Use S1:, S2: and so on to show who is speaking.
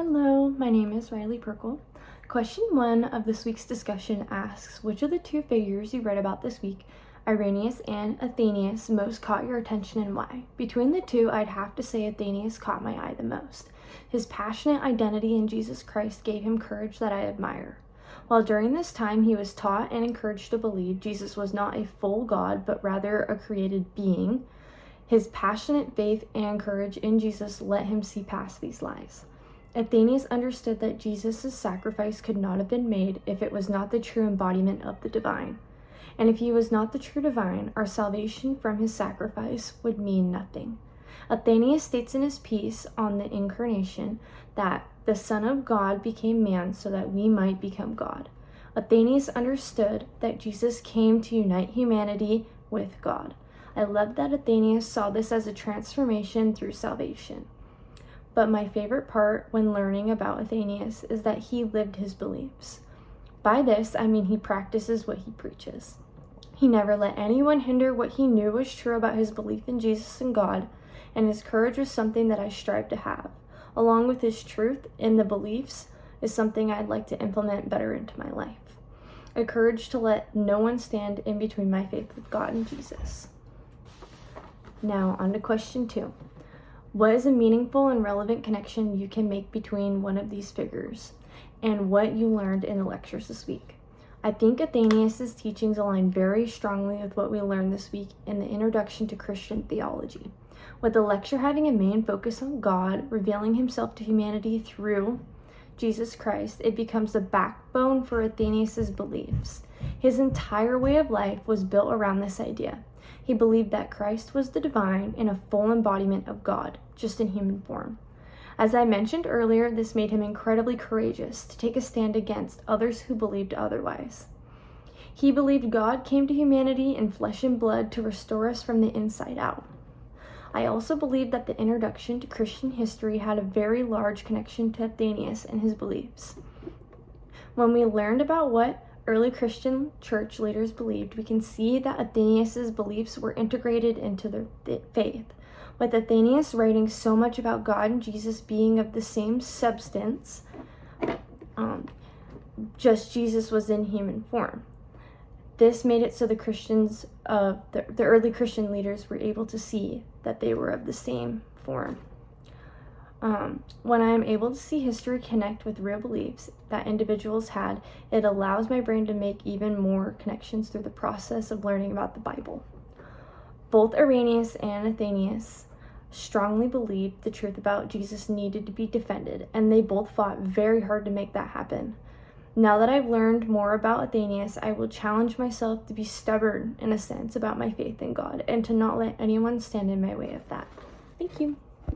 S1: Hello, my name is Riley Perkle. Question 1 of this week's discussion asks, which of the two figures you read about this week, Irenaeus and Athenaeus, most caught your attention and why? Between the two, I'd have to say Athenaeus caught my eye the most. His passionate identity in Jesus Christ gave him courage that I admire. While during this time he was taught and encouraged to believe Jesus was not a full God, but rather a created being, his passionate faith and courage in Jesus let him see past these lies. Athenaeus understood that Jesus' sacrifice could not have been made if it was not the true embodiment of the divine. And if he was not the true divine, our salvation from his sacrifice would mean nothing. Athenaeus states in his piece on the Incarnation that the Son of God became man so that we might become God. Athenaeus understood that Jesus came to unite humanity with God. I love that Athenaeus saw this as a transformation through salvation. But my favorite part when learning about Athenaeus is that he lived his beliefs. By this, I mean he practices what he preaches. He never let anyone hinder what he knew was true about his belief in Jesus and God, and his courage was something that I strive to have. Along with his truth in the beliefs is something I'd like to implement better into my life. A courage to let no one stand in between my faith with God and Jesus. Now, on to question 2. What is a meaningful and relevant connection you can make between one of these figures and what you learned in the lectures this week? I think Athenaeus' teachings align very strongly with what we learned this week in the Introduction to Christian Theology. With the lecture having a main focus on God, revealing himself to humanity through Jesus Christ, it becomes the backbone for Athenaeus' beliefs. His entire way of life was built around this idea. He believed that Christ was the divine and a full embodiment of God, just in human form. As I mentioned earlier, this made him incredibly courageous to take a stand against others who believed otherwise. He believed God came to humanity in flesh and blood to restore us from the inside out. I also believe that the Introduction to Christian History had a very large connection to Athenaeus and his beliefs. When we learned about what early Christian church leaders believed, we can see that Athenaeus' beliefs were integrated into their faith. With Athenaeus writing so much about God and Jesus being of the same substance, just Jesus was in human form. This made it so the early Christian leaders were able to see that they were of the same form. When I am able to see history connect with real beliefs that individuals had, it allows my brain to make even more connections through the process of learning about the Bible. Both Irenaeus and Athenaeus strongly believed the truth about Jesus needed to be defended, and they both fought very hard to make that happen. Now that I've learned more about Athenaeus, I will challenge myself to be stubborn in a sense about my faith in God and to not let anyone stand in my way of that. Thank you.